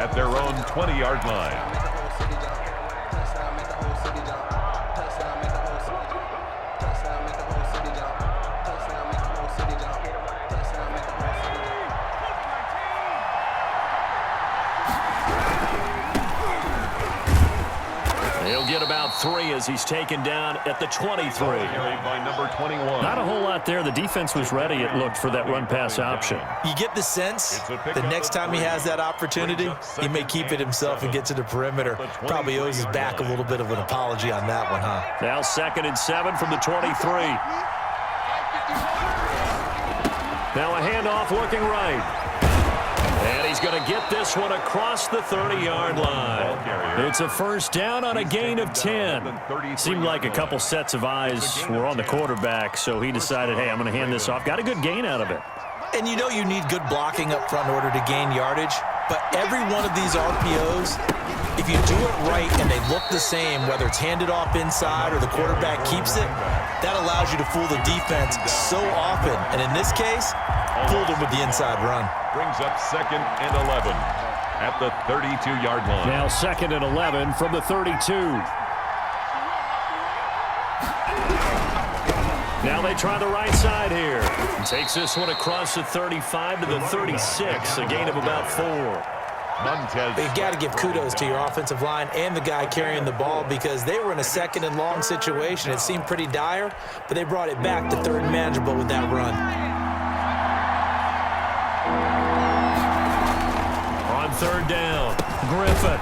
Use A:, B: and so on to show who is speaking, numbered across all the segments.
A: at their own 20-yard line.
B: He'll get about 3 as he's taken down at the 23.
A: By number 21.
B: Not a whole lot there. The defense was ready, it looked, for that run-pass option.
C: You get the sense the next time he has that opportunity, he may keep it himself and get to the perimeter. Probably owes his back a little bit of an apology on that one, huh?
B: Now 2nd and 7 from the 23. Now a handoff looking right. And he's going to get this one across the 30-yard line. It's a first down on a gain of 10. Seemed like a couple sets of eyes were on the quarterback, so he decided, hey, I'm going to hand this off. Got a good gain out of it.
C: And you know you need good blocking up front in order to gain yardage, but every one of these RPOs, if you do it right and they look the same, whether it's handed off inside or the quarterback keeps it, that allows you to fool the defense so often. And in this case, fooled him with the inside run.
A: Brings up 2nd and 11 at the 32-yard line.
B: Now 2nd and 11 from the 32. Now they try the right side here. Takes this one across the 35 to the 36, a gain of about 4.
C: You got to give kudos to your offensive line and the guy carrying the ball because they were in a 2nd and long situation. It seemed pretty dire, but they brought it back to 3rd and manageable with that run.
B: On 3rd down, Griffin.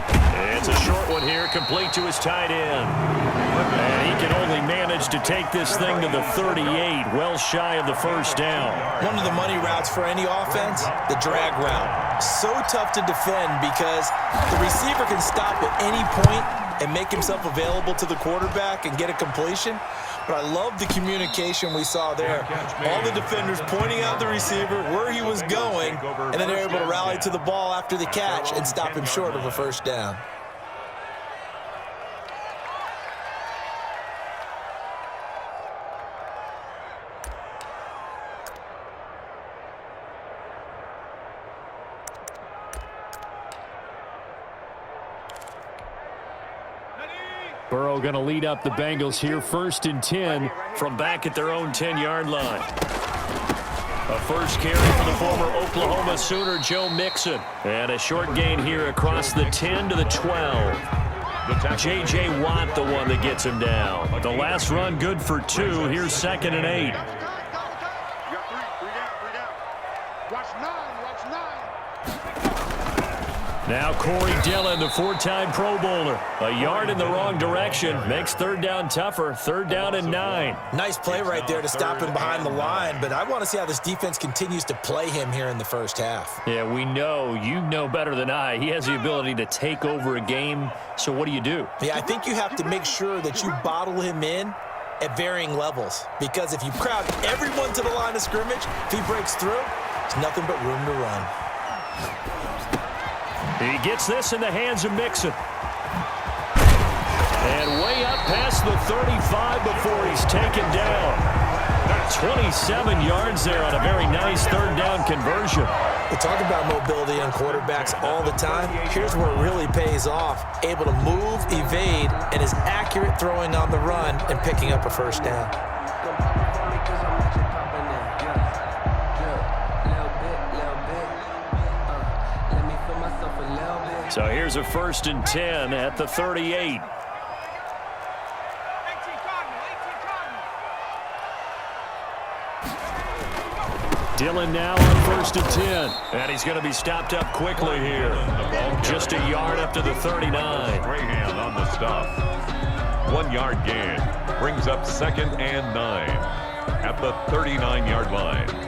B: It's a short one here, complete to his tight end. And he can only manage to take this thing to the 38, well shy of the first down.
C: One of the money routes for any offense, the drag route. So tough to defend because the receiver can stop at any point and make himself available to the quarterback and get a completion. But I love the communication we saw there. All the defenders pointing out the receiver, where he was going, and then they're able to rally to the ball after the catch and stop him short of a first down.
B: Burrow going to lead up the Bengals here, 1st and 10 from back at their own 10-yard line. A first carry for the former Oklahoma Sooner, Joe Mixon. And a short gain here across the 10 to the 12. J.J. Watt, the one that gets him down. The last run good for 2. Here's 2nd and 8. Now Corey Dillon, the 4-time Pro Bowler. A yard in the wrong direction. Makes 3rd down tougher. 3rd down and 9.
C: Nice play right there to stop him behind the line, but I want to see how this defense continues to play him here in the first half.
B: Yeah, we know. You know better than I. He has the ability to take over a game. So what do you do?
C: Yeah, I think you have to make sure that you bottle him in at varying levels, because if you crowd everyone to the line of scrimmage, if he breaks through, there's nothing but room to run.
B: He gets this in the hands of Mixon. And way up past the 35 before he's taken down. 27 yards there on a very nice 3rd down conversion.
C: We talk about mobility on quarterbacks all the time. Here's where it really pays off. Able to move, evade, and is accurate throwing on the run and picking up a first down.
B: So here's a 1st and 10 at the 38. Dillon now on 1st and 10. And he's going to be stopped up quickly here. Just a yard up to the 39.
A: Strahan on the stop. 1-yard gain. Brings up 2nd and 9 at the 39-yard line.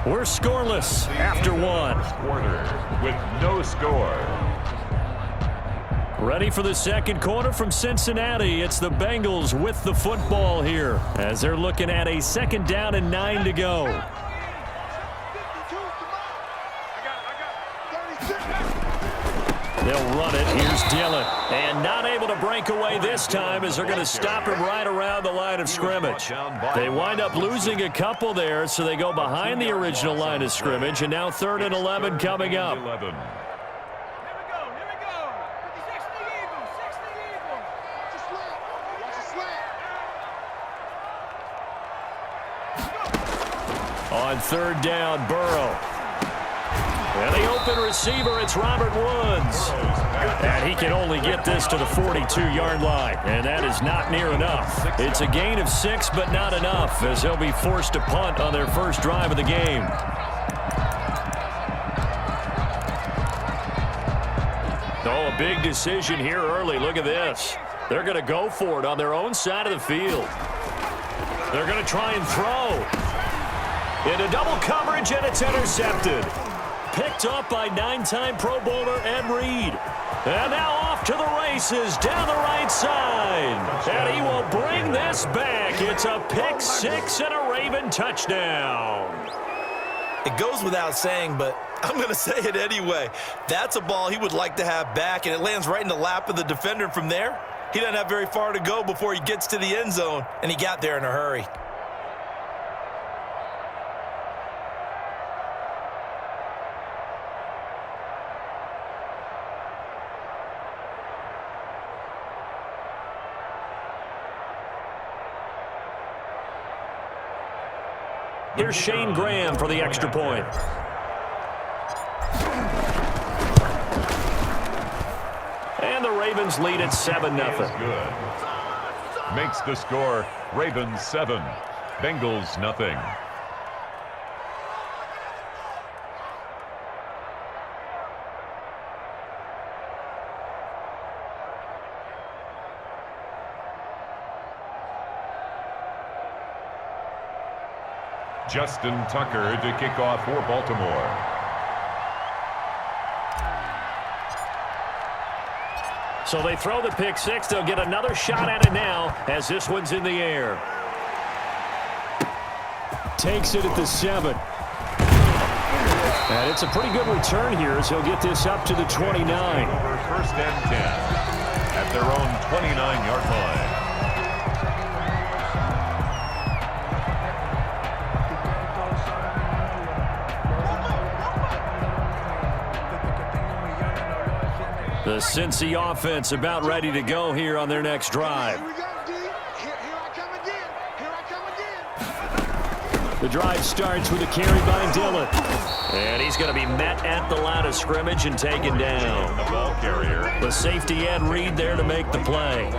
B: We're scoreless after 1.
A: Quarter with no score.
B: Ready for the 2nd quarter from Cincinnati. It's the Bengals with the football here as they're looking at a 2nd down and 9 to go. They'll run it. Here's Dillon. And not able to break away this time as they're going to stop him right around the line of scrimmage. They wind up losing a couple there, so they go behind the original line of scrimmage, and now 3rd and 11 coming up. On 3rd down, Burrow. And the open receiver, it's Robert Woods. And he can only get this to the 42-yard line, and that is not near enough. It's a gain of 6, but not enough, as they'll be forced to punt on their first drive of the game. Oh, a big decision here early. Look at this. They're going to go for it on their own side of the field. They're going to try and throw. Into double coverage, and it's intercepted. Picked up by 9-time Pro Bowler Ed Reed. And now off to the races down the right side. And he will bring this back. It's a pick 6 and a Raven touchdown.
C: It goes without saying, but I'm going to say it anyway. That's a ball he would like to have back, and it lands right in the lap of the defender. From there, he doesn't have very far to go before he gets to the end zone, and he got there in a hurry.
B: Here's Shane Graham for the extra point. And the Ravens lead at 7-0.
A: Good. Makes the score Ravens 7, Bengals nothing. Justin Tucker to kick off for Baltimore.
B: So they throw the pick 6. They'll get another shot at it now as this one's in the air. Takes it at the 7. And it's a pretty good return here as he'll get this up to the 29.
A: Over 1st and 10 at their own 29-yard line.
B: The Cincy offense about ready to go here on their next drive. The drive starts with a carry by Dillon. And he's going to be met at the line of scrimmage and taken down.
A: The ball carrier.
B: The safety Ed Reed there to make the play.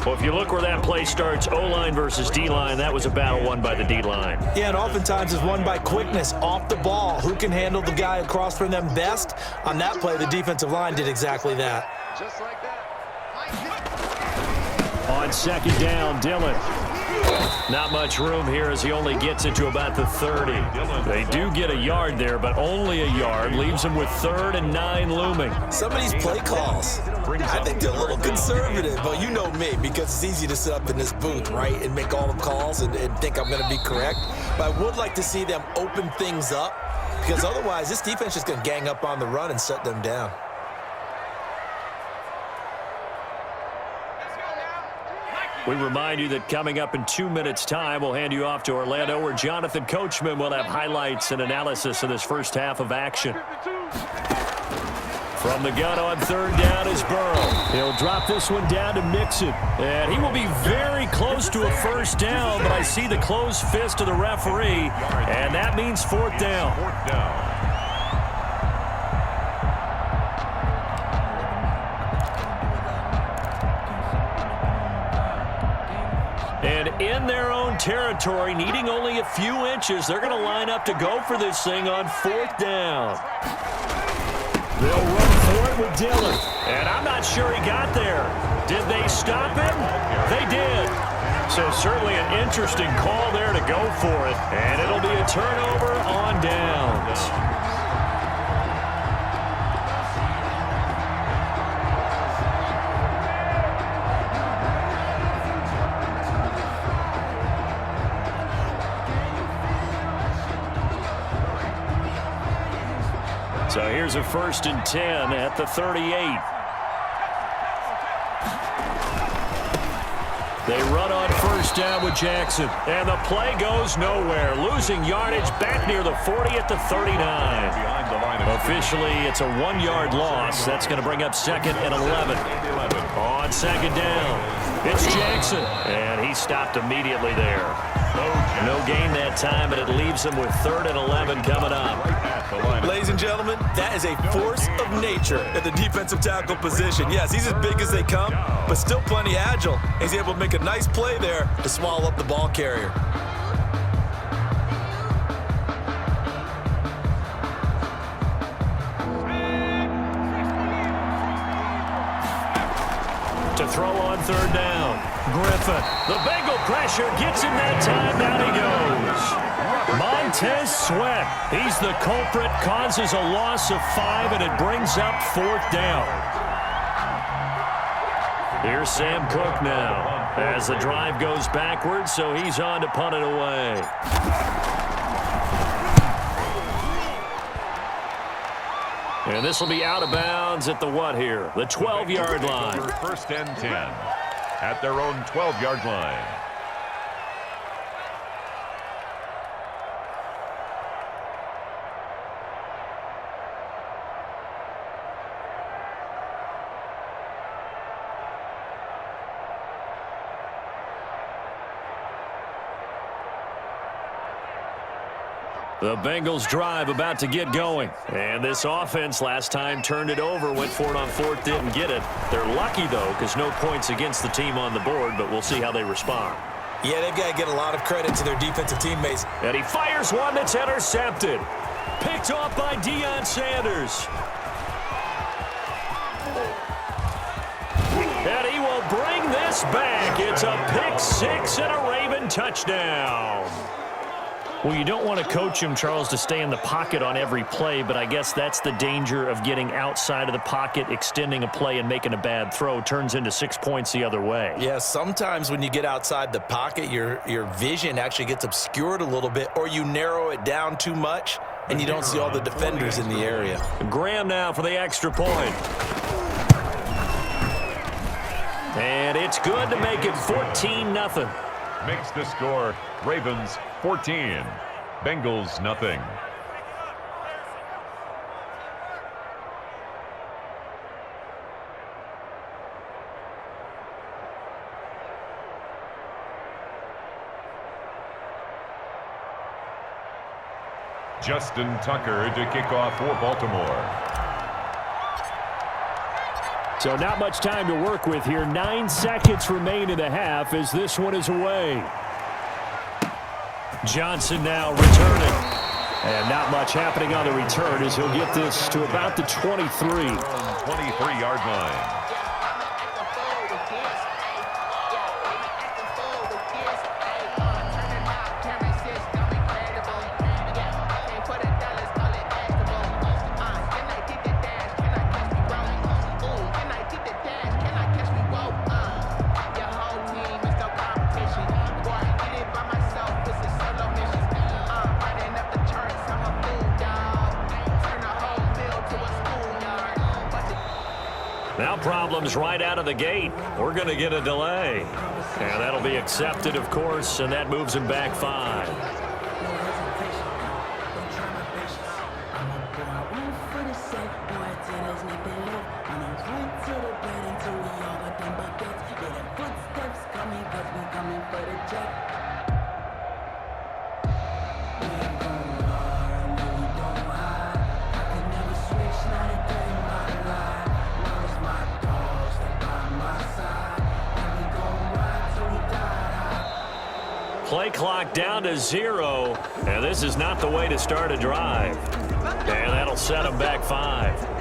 B: Well, if you look where that play starts, O-line versus D-line, that was a battle won by the D-line.
C: Yeah, and oftentimes is won by quickness off the ball. Who can handle the guy across from them best? On that play, the defensive line did exactly that.
D: Just like that.
B: On 2nd down, Dillon. Not much room here as he only gets it to about the 30. They do get a yard there, but only a yard. Leaves them with 3rd and 9 looming.
C: Some of these play calls, I think they're a little conservative, but you know me, because it's easy to sit up in this booth, right, and make all the calls and think I'm going to be correct. But I would like to see them open things up, because otherwise this defense is going to gang up on the run and shut them down.
B: We remind you that coming up in 2 minutes' time, we'll hand you off to Orlando, where Jonathan Coachman will have highlights and analysis of this first half of action. From the gun on 3rd down is Burrow. He'll drop this one down to Mixon. And he will be very close to a first down, but I see the closed fist of the referee, and that means 4th down.
A: 4th down.
B: And in their own territory, needing only a few inches, they're going to line up to go for this thing on 4th down. They'll run for it with Dillon. And I'm not sure he got there. Did they stop him? They did. So certainly an interesting call there to go for it. And it'll be a turnover on downs. So here's a 1st and 10 at the 38. They run on 1st down with Jackson. And the play goes nowhere. Losing yardage back near the 40 at the 39. Officially, it's a 1-yard loss. That's going to bring up 2nd and 11. On 2nd down, it's Jackson. And he stopped immediately there. No gain that time, and it leaves him with 3rd and 11 coming up.
C: Ladies and gentlemen, that is a force of nature at the defensive tackle position. Yes, he's as big as they come, but still plenty agile. He's able to make a nice play there to swallow up the ball carrier.
B: To throw on 3rd down. Griffin. The Bengal pressure gets him that time. Down he goes. Montez Sweat. He's the culprit. Causes a loss of 5, and it brings up 4th down. Here's Sam Cook now as the drive goes backwards, so he's on to punt it away. And this will be out of bounds at the what here? The 12-yard line.
A: 1st and 10 at their own 12-yard line.
B: The Bengals drive about to get going. And this offense last time turned it over, went for it on 4th, didn't get it. They're lucky, though, because no points against the team on the board, but we'll see how they respond.
C: Yeah, they've got to get a lot of credit to their defensive teammates.
B: And he fires one that's intercepted. Picked off by Deion Sanders. And he will bring this back. It's a pick 6 and a Raven touchdown. Well, you don't want to coach him, Charles, to stay in the pocket on every play, but I guess that's the danger of getting outside of the pocket, extending a play, and making a bad throw. Turns into 6 points the other way.
C: Yeah, sometimes when you get outside the pocket, your vision actually gets obscured a little bit, or you narrow it down too much, and you don't see all the defenders in the area.
B: Graham now for the extra point. And it's good to make it 14-0.
A: Makes the score Ravens 14, Bengals nothing. Justin Tucker to kick off for Baltimore.
B: So not much time to work with here. 9 seconds remain in the half as this one is away. Johnson now returning. And not much happening on the return as he'll get this to about the 23.
A: 23-yard line.
B: Now problems right out of the gate. We're going to get a delay. And that'll be accepted, of course, and that moves him back 5. Play clock down to 0, and this is not the way to start a drive. And that'll set him back 5.